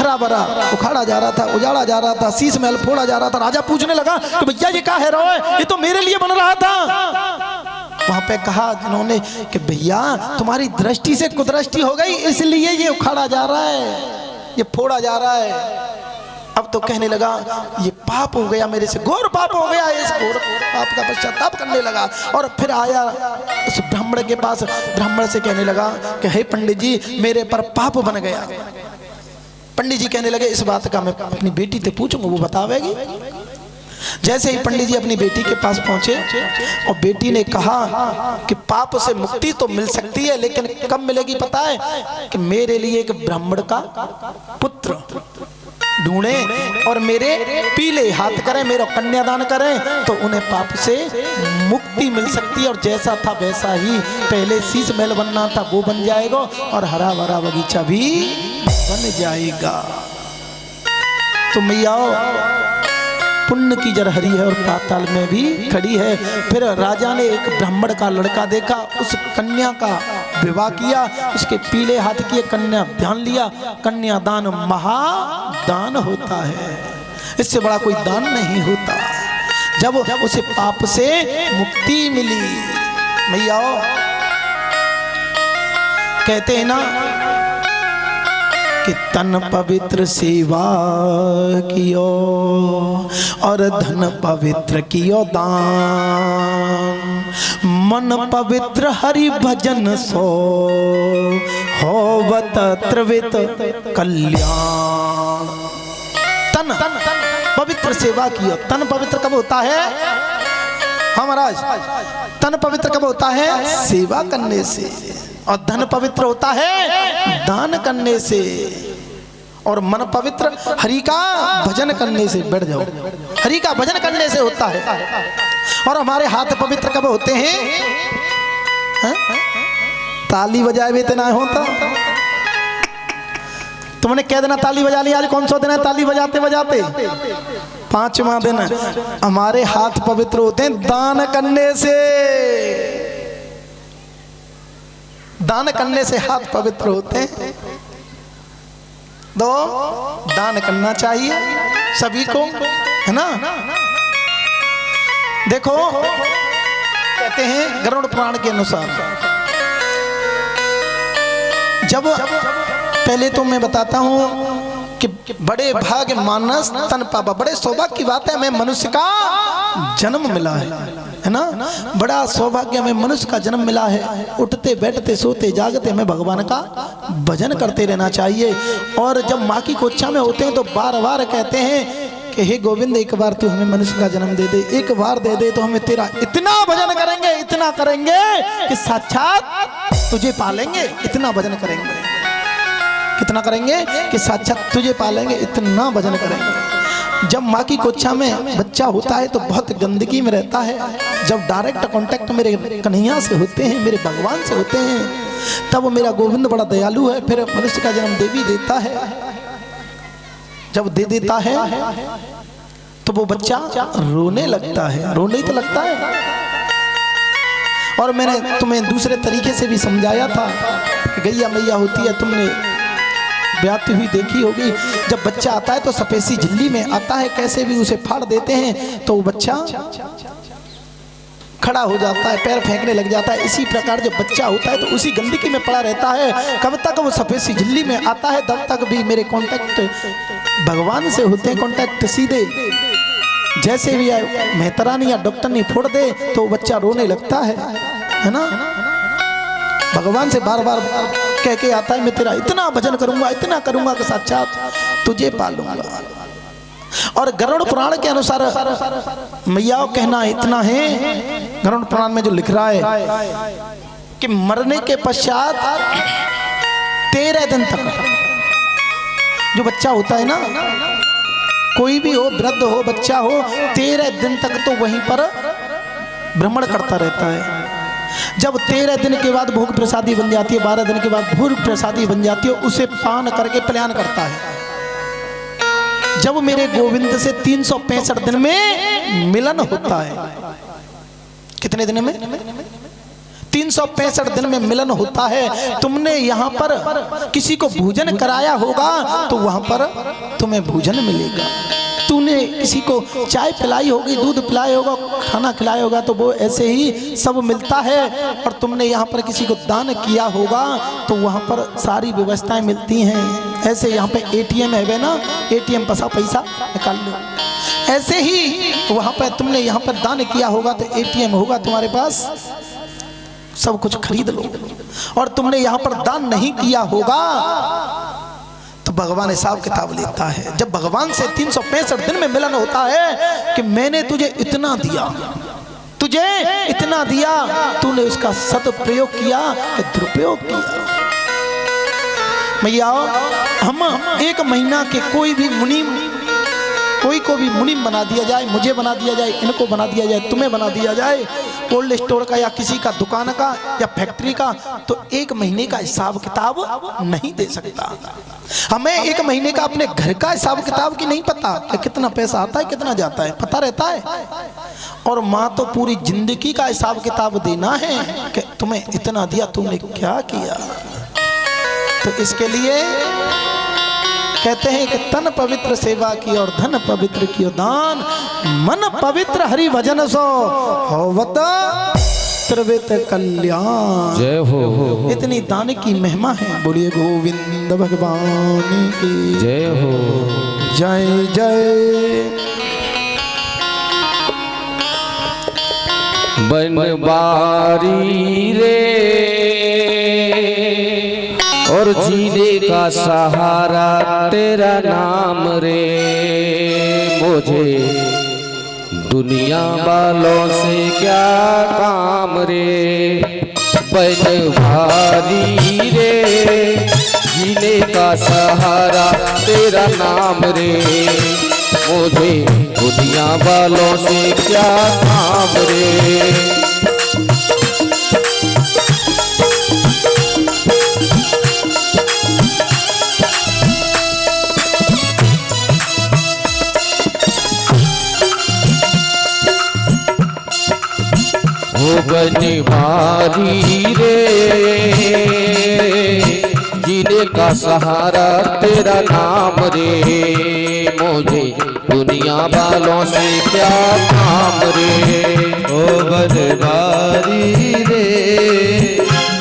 हरा भरा उखाड़ा जा रहा था, उजाड़ा जा रहा था, शीश महल फोड़ा जा रहा था। राजा पूछने लगा कि भैया ये क्या है रो, ये तो मेरे लिए बन रहा था। वहां पे कहा जिन्होंने कि भैया तुम्हारी दृष्टि से कुदृष्टि हो गई, इसलिए ये उखाड़ा जा रहा है, ये फोड़ा जा रहा है। अब तो कहने लगा ये पाप हो गया मेरे से, घोर पाप हो गया। इस घोर पाप का पश्चाताप करने लगा और फिर आया उस ब्राह्मण के पास। ब्राह्मण से कहने लगा कि हे पंडित जी मेरे पर पाप बन गया। पंडित जी कहने लगे इस बात का मैं अपनी बेटी से पूछूंगा, वो बतावेगी। जैसे ही पंडित जी अपनी बेटी के पास पहुंचे और बेटी ने कहा कि पाप से मुक्ति तो मिल सकती है, लेकिन कब मिलेगी पता है? कि मेरे लिए एक ब्राह्मण का पुत्र ढूंढे और मेरे पीले हाथ करें, मेरा कन्यादान करें, तो उन्हें पाप से मुक्ति मिल सकती है। और जैसा था वैसा ही, पहले शीश महल बनना था वो बन जाएगा और हरा भरा बगीचा भी बन जाएगा। तो मैया पुण्य की जरहरी है और पाताल में भी खड़ी है। फिर राजा ने एक ब्राह्मण का लड़का देखा, उस कन्या का विवाह किया, उसके पीले हाथ की कन्या ध्यान लिया। कन्यादान महादान होता है, इससे बड़ा कोई दान नहीं होता। जब उसे पाप से मुक्ति मिली, मैया कहते हैं ना कि तन पवित्र सेवा कियो और धन पवित्र कियो दान, मन पवित्र हरि भजन सो होवत त्रिविध कल्याण। तन पवित्र सेवा कियो। तन पवित्र कब होता है? हाँ महाराज, तन पवित्र कब होता है? सेवा करने से। और धन पवित्र होता है दान करने से। और मन पवित्र हरि का भजन करने से। बैठ जाओ, हरि का भजन करने से होता है। और हमारे हाथ पवित्र कब होते हैं? हा? ताली बजाए भी इतना होता। तुमने कह देना ताली बजा ली, आज कौन सा दिन है ताली बजाते बजाते? 5वां दिन। हमारे हाथ पवित्र होते हैं दान करने से। दान करने से हाथ पवित्र होते हैं। तो दान करना चाहिए सभी को, है ना। देखो कहते हैं गरुड़ पुराण के अनुसार, जब पहले तो मैं बताता हूं कि बड़े भाग्य मानस तन पापा, बड़े सौभाग्य की बात है हमें मनुष्य का जन्म मिला है ना। बड़ा सौभाग्य हमें मनुष्य का जन्म मिला है। उठते बैठते सोते जागते हमें भगवान का भजन करते रहना चाहिए। और जब माँ की कोच्छा में होते हैं तो बार बार कहते हैं कि हे गोविंद एक बार तू हमें मनुष्य का जन्म दे दे, एक बार दे दे तो हमें तेरा इतना भजन करेंगे, इतना करेंगे कि साक्षात तुझे पालेंगे। इतना भजन करेंगे, कितना करेंगे कि साक्षात तुझे पालेंगे, इतना भजन करेंगे। जब माँ की कोच्छा में बच्चा होता है तो बहुत गंदगी में रहता है। जब डायरेक्ट कांटेक्ट मेरे कन्हैया से होते हैं, मेरे भगवान से होते हैं, तब मेरा गोविंद बड़ा दयालु है। फिर मनुष्य का जन्म देवी देता है। जब दे देता है तो वो बच्चा रोने लगता है, रोने ही तो लगता है। और मैंने तुम्हें दूसरे तरीके से भी समझाया था कि गैया मैया होती है, तुमने ब्याती हुई देखी होगी। जब बच्चा आता है तो सफेसी झिल्ली में आता है, कैसे भी उसे फाड़ देते हैं तो वो बच्चा खड़ा हो जाता है, पैर फेंकने लग जाता है। इसी प्रकार जब बच्चा होता है तो उसी गंदगी में पड़ा रहता है। कब तक वो सफेसी झिल्ली में आता है तब तक भी मेरे कांटेक्ट भगवान से होते हैं, कांटेक्ट सीधे। जैसे भी मेहतरानी या डॉक्टर नहीं फोड़ दे तो बच्चा रोने लगता है ना। भगवान से बार बार कह के आता है मैं तेरा इतना भजन करूंगा, इतना करूंगा कि साक्षात तुझे पालूंगा। और गरुड़ पुराण के अनुसार मैया कहना इतना है, गरुड़ पुराण में जो लिख रहा है कि मरने के पश्चात 13 दिन तक जो बच्चा होता है ना, कोई भी हो, वृद्ध हो, बच्चा हो, 13 दिन तक तो वहीं पर भ्रमण करता रहता है। जब 13 दिन के बाद भोग प्रसादी बन जाती है, 12 दिन के बाद भोग प्रसादी बन जाती है, उसे पान करके पलायन करता है। जब मेरे गोविंद से 365 दिन में मिलन होता है। कितने दिन में? 365 दिन में मिलन होता है। तुमने यहाँ पर किसी को भोजन कराया होगा तो वहां पर तुम्हें भोजन मिलेगा। तूने किसी को चाय पिलाई होगी, दूध पिलाया होगा, खाना खिलाया होगा, तो वो ऐसे ही सब मिलता है। और तुमने यहाँ पर किसी को दान किया होगा तो वहाँ पर सारी व्यवस्थाएं मिलती हैं। ऐसे यहाँ पे ATM है ना, ATM पैसा निकाल लो। ऐसे ही वहाँ पर तुमने यहाँ पर दान किया होगा तो ATM होगा तुम्हारे पास, सब कुछ खरीद लो। और तुमने यहाँ पर दान नहीं किया होगा तो भगवान हिसाब किताब लेता है। जब भगवान से 365 दिन में मिलन होता है कि मैंने तुझे इतना दिया, तुझे इतना दिया, तूने उसका सदुपयोग किया कि दुरुपयोग किया। भैया हम 1 महीना के कोई भी मुनीम, कोई को भी मुनीम बना दिया जाए, मुझे बना दिया जाए, इनको बना दिया जाए, तुम्हें बना दिया जाए, कोल्ड स्टोर का या किसी का दुकान का या फैक्ट्री का, तो 1 महीने का हिसाब किताब नहीं दे सकता। हमें 1 महीने का अपने घर का हिसाब किताब की नहीं पता कि कितना पैसा आता है कितना जाता है, पता रहता है। और माँ तो पूरी जिंदगी का हिसाब किताब देना है कि तुम्हें इतना दिया, तुमने क्या किया। तो इसके लिए कहते हैं कि तन पवित्र सेवा की और धन पवित्र की दान, मन पवित्र हरि भजन सो होवत त्रिवित कल्याण। जय हो। इतनी दान की महिमा है। बोलिए गोविंद भगवान की जय हो। जय जय। बनबारी रे और जीने का सहारा तेरा नाम रे, मुझे दुनिया वालों से क्या काम रे। बनबारी रे जीने का सहारा तेरा नाम रे, मुझे दुनिया वालों से क्या काम रे। बनबारी रे जीने का सहारा तेरा नाम रे, मुझे दुनिया वालों से क्या काम रे। ओ बनबारी रे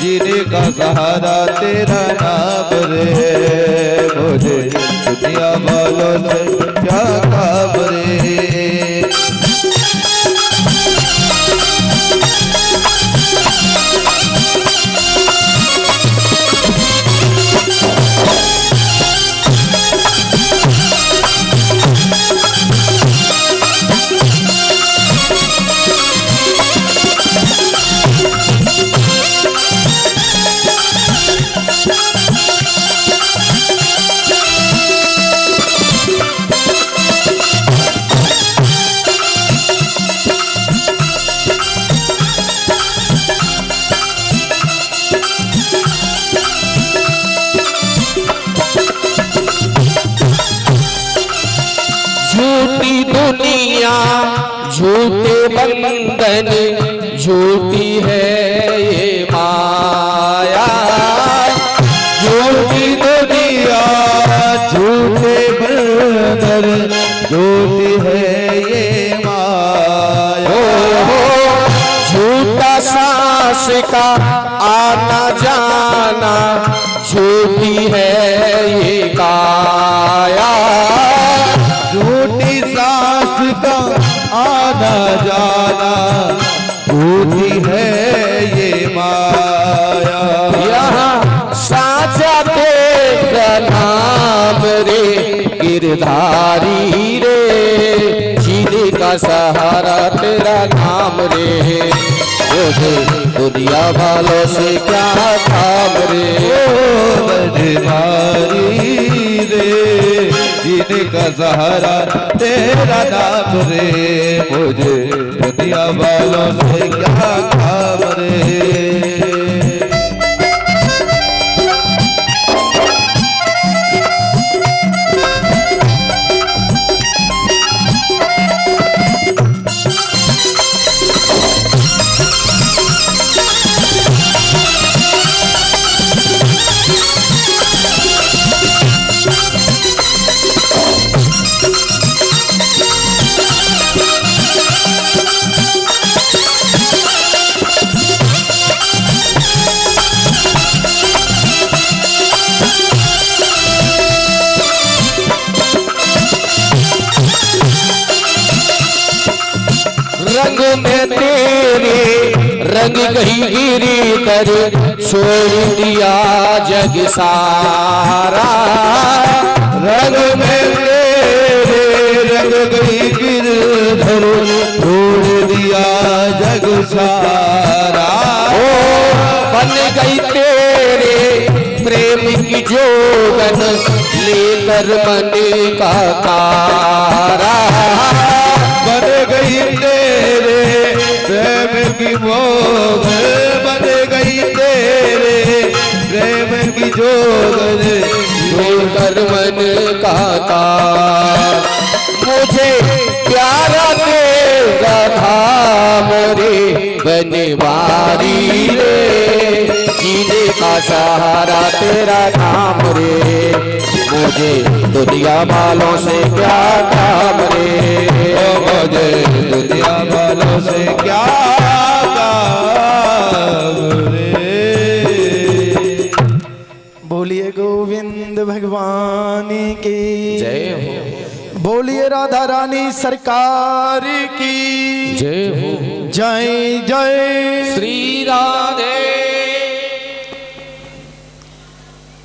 जीने का सहारा तेरा नाम रे, मुझे दुनिया वालों से क्या काम रे। झूठी दुनिया झूठे बंधन, झूठी है ये माया। झूठी दुनिया झूठे बंधन, झूठी है ये माया। झूठा सांस का आना जाना, झूठी है ये काया। झूठी सांस का आना जाना, झूठी है ये माया। यहाँ साचा तेरा नाम रे, गिरधारी रे जीने का सहारा तेरा नाम रे, मुझे दुनिया वालों से क्या काम रे। बनबारी रे जीने का सहारा तेरा नाम रे, मुझे दुनिया वालों से क्या काम रे। रंग कहीं गिरी कर छोड़ दिया जग सारा। रंग में तेरे रंग गई गिरधर छोड़ दिया जग सारा। ओ बन गई तेरे प्रेम की जोगन लेकर मन का तारा। बन गई तेरे प्रेम की मोगन, बन गई तेरे प्रेम की जोगन लेकर मन का तारा। मुझे प्यारा तेरा धाम रे बनवारी रे, जीने का सहारा तेरा नाम रे। मुझे दुनिया वालों से क्या काम रे, मुझे दुनिया वालों से क्या काम रे। बोलिए गोविंद भगवान की जय हो, बोलिए राधा रानी सरकार की जय हो। जय जय श्री राधे।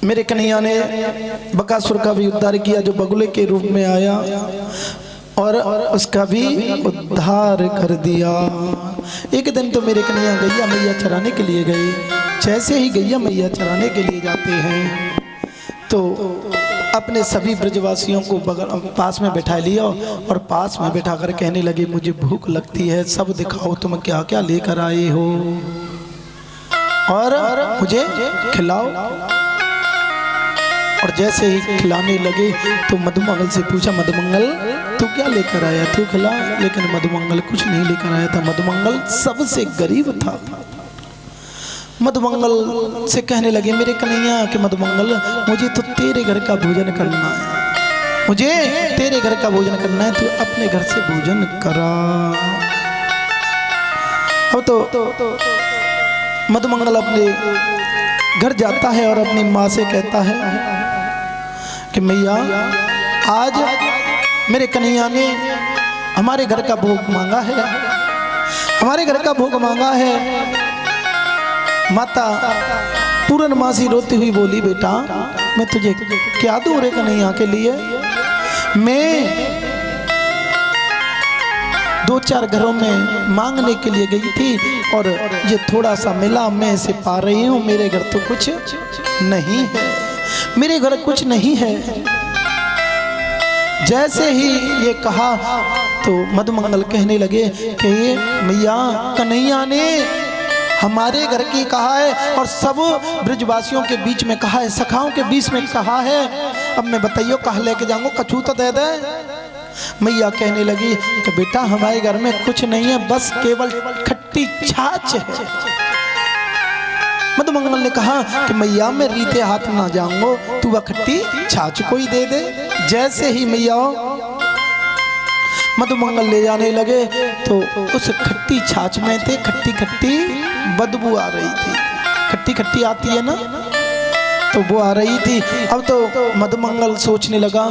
मेरे कन्हैया ने बकासुर का भी उद्धार किया जो बगुले के रूप में आया, और उसका भी उद्धार कर दिया। एक दिन तो मेरे कन्हैया गैया मैया चराने के लिए गए। जैसे ही गैया मैया चराने के लिए जाते हैं तो अपने सभी ब्रजवासियों को बगल पास में बैठा लिया और पास में बैठा कर कहने लगे, मुझे भूख लगती है, सब दिखाओ तुम क्या क्या लेकर आए हो और मुझे खिलाओ। और जैसे ही खिलाने लगे तो मधुमंगल से पूछा, मधुमंगल तू क्या लेकर आया, तू खिला। लेकिन मधुमंगल कुछ नहीं लेकर आया था। मधुमंगल सबसे गरीब था। मधुमंगल से कहने लगे मेरे कन्हैया कि मधुमंगल मुझे तो तेरे घर का भोजन करना है, मुझे तेरे घर का भोजन करना है, तू अपने घर से भोजन करा। अब तो मधुमंगल अपने घर जाता है और अपनी माँ से कहता है कि मैया आज मेरे कन्हैया ने हमारे घर का भोग मांगा है, हमारे घर का भोग मांगा है। माता पूर्णमासी रोती हुई बोली, बेटा मैं तुझे क्या दूं रे कन्हैया के लिए। मैं 2-4 घरों में मांगने के लिए गई थी और ये थोड़ा सा मिला, मैं इसे पा रही हूँ। मेरे घर तो कुछ नहीं है, मेरे घर कुछ नहीं है। जैसे ही ये कहा तो मधुमंगल कहने लगे कि मैया कन्हैया ने हमारे घर की कहा है और सब ब्रजवासियों के बीच में कहा है, सखाओं के बीच में कहा है। अब मैं बताइयो कहा लेके जाऊंगा, कछू तो दे दे। मैया कहने लगी कि बेटा हमारे घर में कुछ नहीं है, बस केवल खट्टी छाछ है। मधुमंगल ने कहा कि मैया मैं रीते हाथ ना जाऊंगा, तू वह खट्टी छाछ को ही दे दे। जैसे ही मैया मधुमंगल ले जाने लगे तो उस खट्टी छाछ में थे खट्टी खट्टी बदबू आ रही थी। खट्टी खट्टी आती है ना, तो वो आ रही थी। अब तो मधुमंगल सोचने लगा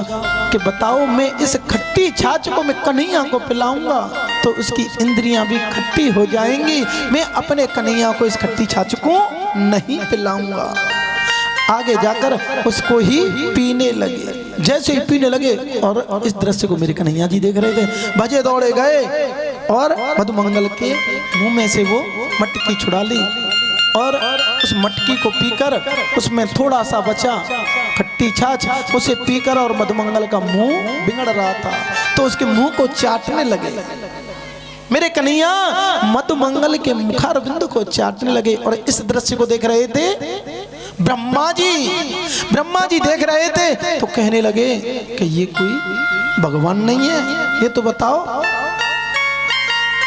कि बताओ मैं इस खट्टी छाछ को मैं कन्हैया को पिलाऊंगा तो उसकी इंद्रियां भी खट्टी हो जाएंगी, मैं अपने कन्हैया को इस खट्टी छाछ को नहीं पिलाऊंगा। आगे जाकर उसको ही पीने लगे। जैसे ही पीने लगे और इस दृश्य को मेरे कन्हैया जी देख रहे थे, भजे दौड़े गए और मधुमंगल के मुंह में से वो मटकी छुड़ा ली और उस मटकी को पीकर उसमें थोड़ा सा बचा खट्टी छाछ, उसे पीकर और मधुमंगल का मुंह बिगड़ रहा था तो उसके मुंह को चाटने लगे। मेरे कन्हैया मधुमंगल के मुखारबिंद को चाटने लगे और इस दृश्य को देख रहे थे ब्रह्मा जी देख रहे थे तो कहने लगे कि ये कोई भगवान नहीं है, ये तो बताओ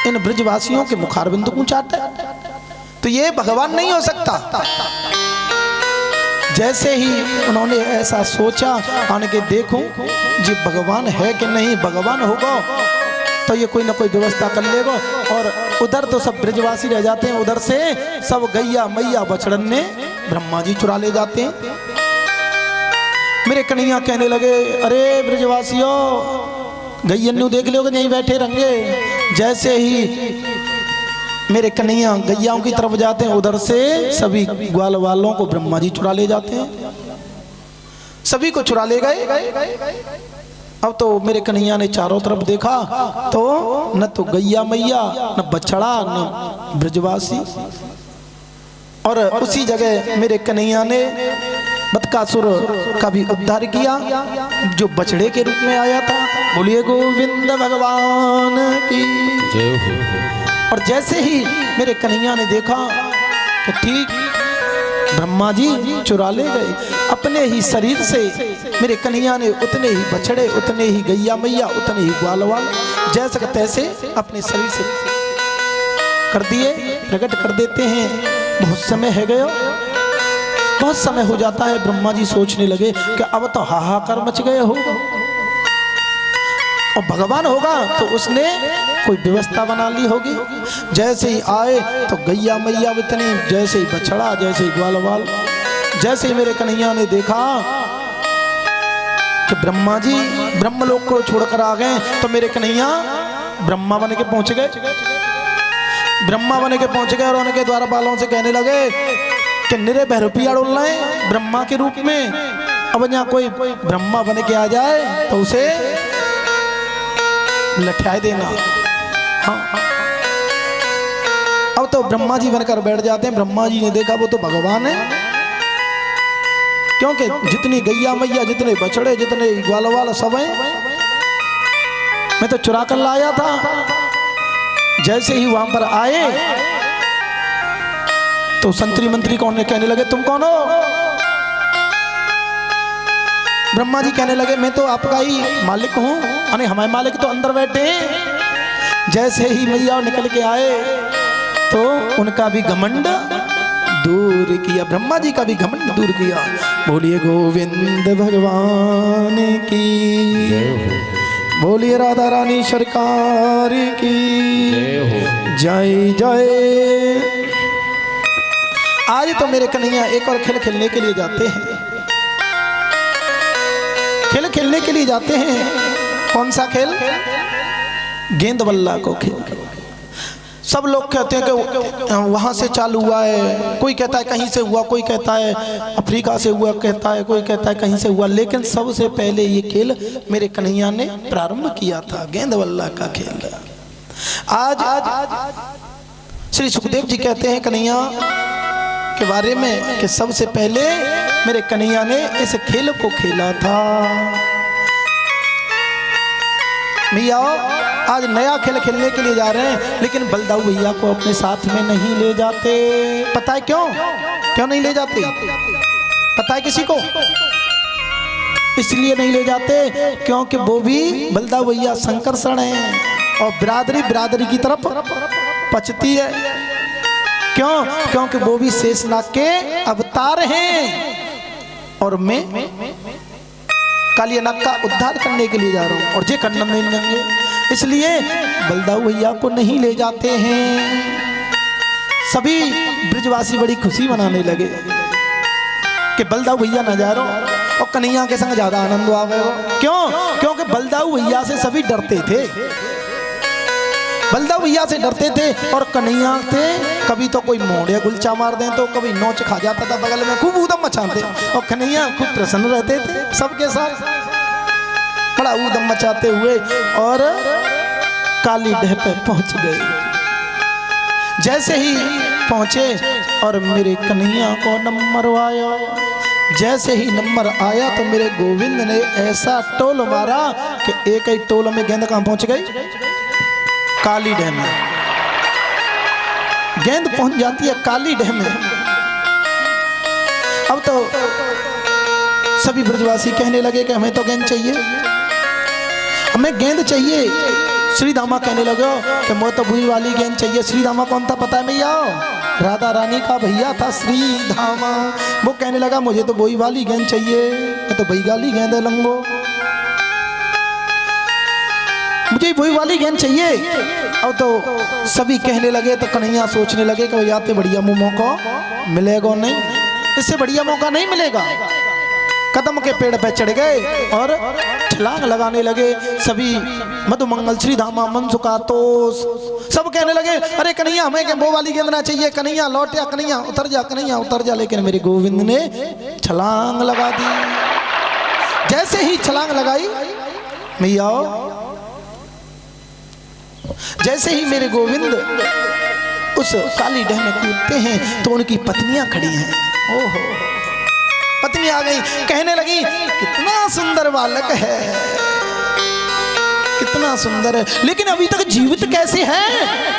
इन ब्रजवासियों के मुखारबिंद को चाटा तो ये भगवान नहीं हो सकता। जैसे ही उन्होंने ऐसा सोचा आने के देखूं जी भगवान है कि नहीं, भगवान होगा तो ये कोई ना कोई व्यवस्था कर लेगा। और उधर तो सब ब्रजवासी रह जाते हैं, उधर से सब गैया मैया बछड़न ने ब्रह्मा जी चुरा ले जाते हैं। मेरे कन्हैया कहने लगे अरे ब्रजवासियों गैयन देख लो यहीं बैठे रहेंगे। जैसे ही मेरे कन्हैया गैयाओं की तरफ जाते हैं, उधर से सभी ग्वाल वालों को ब्रह्मा जी चुरा ले जाते हैं। सभी को चुरा ले गए। अब तो मेरे कन्हैया ने चारों तरफ देखा तो न तो गैया मैया, न बछड़ा, न ब्रजवासी। और उसी जगह मेरे कन्हैया ने बदकासुर का भी उद्धार किया, जो बछड़े के रूप में आया था। बोलिए गोविंद भगवान की जय हो। और जैसे ही मेरे कन्हैया ने देखा कि ठीक ब्रह्मा जी चुरा ले गए, अपने ही शरीर से मेरे कन्हैया ने उतने ही बछड़े, उतने ही गैया मैया, उतने ही ग्वाल वाल जैसे तैसे अपने शरीर से कर दिए, प्रकट कर देते हैं। बहुत समय है गया, बहुत समय हो जाता है। ब्रह्मा जी सोचने लगे कि अब तो हाहाकार मच गए होगा, और भगवान होगा तो उसने कोई व्यवस्था बना ली होगी। जैसे ही आए तो गैया मैया इतनी, जैसे ही बछड़ा, जैसे ही ग्वाल वाल। जैसे ही मेरे कन्हैया ने देखा कि ब्रह्मा जी ब्रह्मलोक को छोड़कर आ गए, तो मेरे कन्हैया ब्रह्मा बन के पहुंच गए। ब्रह्मा बन के पहुंच गए और उनके द्वारपालों से कहने लगे कि निरे बहरूपिया डोल रहे हैं ब्रह्मा के रूप में। अब यहाँ कोई ब्रह्मा बन के आ जाए तो उसे लठिया देना। हाँ, अब तो ब्रह्मा जी बनकर बैठ जाते हैं। ब्रह्मा जी ने देखा वो तो भगवान है, क्योंकि जितनी गैया मैया, जितने बछड़े, जितने ग्वाल वाल सब हैं, मैं तो चुरा कर लाया था। जैसे ही वहां पर आए तो संतरी मंत्री कौन ने कहने लगे तुम कौन हो? ब्रह्मा जी कहने लगे मैं तो आपका ही मालिक हूं। अरे हमारे मालिक तो अंदर बैठे हैं। जैसे ही मैया निकल के आए तो उनका भी घमंड दूर किया, ब्रह्मा जी का भी घमंड दूर किया। बोलिए गोविंद भगवान की जय हो। बोलिए राधा रानी सरकार की जय हो। जय जय। आज तो मेरे कन्हैया एक और खेल खेलने के लिए जाते हैं, खेल खेलने के लिए जाते हैं। कौन सा खेल? गेंद बल्ला को खेल। सब लोग कहते हैं कि वहां से चालू हुआ है, कोई कहता है कहीं से हुआ, कोई कहता है अफ्रीका से हुआ, कहता है कोई कहता है कहीं से हुआ, लेकिन सबसे पहले ये खेल मेरे कन्हैया ने प्रारंभ किया था, गेंद बल्ला का खेल। आज श्री सुखदेव जी कहते हैं कन्हैया के बारे में कि सबसे पहले मेरे कन्हैया ने इस खेल को खेला था। भैया आज नया खेल खेलने के लिए जा रहे हैं, लेकिन बलदाऊ भैया को अपने साथ में नहीं ले जाते। पता है क्यों? क्यों नहीं ले जाते? पता है किसी को? इसलिए नहीं ले जाते क्योंकि वो भी बलदाऊ भैया संकर्षण है और बिरादरी बिरादरी की तरफ पचती है। क्यों? क्योंकि वो भी शेषनाग के अवतार हैं और मैं कालियानाग का उद्धार करने के लिए जा रहा हूं और जे करना नहीं लेंगे, इसलिए बलदाऊ भैया को नहीं ले जाते हैं। सभी ब्रिजवासी बड़ी खुशी मनाने लगे कि बलदाऊ भैया न जा रहा और कन्हैया के संग ज्यादा आनंद आ गया। क्यों? क्योंकि बलदाऊ भैया से सभी डरते थे, बलदाऊ भैया से डरते थे और कन्हैया से कभी तो कोई मोड़िया गुलचा मार दें तो कभी नोच खा जाता था बगल में, खूब ऊधम मचाते और कन्हैया खूब प्रसन्न रहते थे सबके साथ, बड़ा ऊधम मचाते हुए और काली डह पे पहुंच गए। जैसे ही पहुंचे और मेरे कन्हैया को नंबर आया, जैसे ही नंबर आया तो मेरे गोविंद ने ऐसा टोल मारा कि एक ही टोल में गेंद कहां पहुंच गई? काली डैम में गेंद पहुंच जाती है, काली डैम में। अब तो सभी ब्रजवासी कहने लगे कि हमें तो गेंद चाहिए, हमें गेंद चाहिए। श्री धामा कहने लगे कि मुझे तो बुई वाली गेंद चाहिए। श्री धामा कौन था पता है भैया? राधा रानी का भैया था श्री धामा। वो कहने लगा मुझे तो बुई वाली गेंद चाहिए, मैं तो बई वाली गेंद है लंगो, मुझे वही वाली गेंद चाहिए। अब तो सभी कहने लगे तो कन्हैया सोचने लगे कि याते बढ़िया मौका मिलेगा नहीं, इससे बढ़िया मौका नहीं मिलेगा। कदम के पेड़ पे चढ़ गए और छलांग लगाने लगे सभी। मधुमंगल श्री धामा मनसुखा तोष सब कहने लगे अरे कन्हैया हमें वो वाली गेंद ना चाहिए, कन्हैया लौट या, कन्हैया उतर जा, कन्हैया उतर जा। लेकिन मेरे गोविंद ने छलांग लगा दी। जैसे ही छलांग लगाई भैया, जैसे ही मेरे गोविंद उस काली डह में कूदते हैं तो उनकी पत्नियां खड़ी हैं। ओहो, पत्नी आ गई, कहने लगी कितना सुंदर बालक है, कितना सुंदर है, लेकिन अभी तक जीवित कैसे है?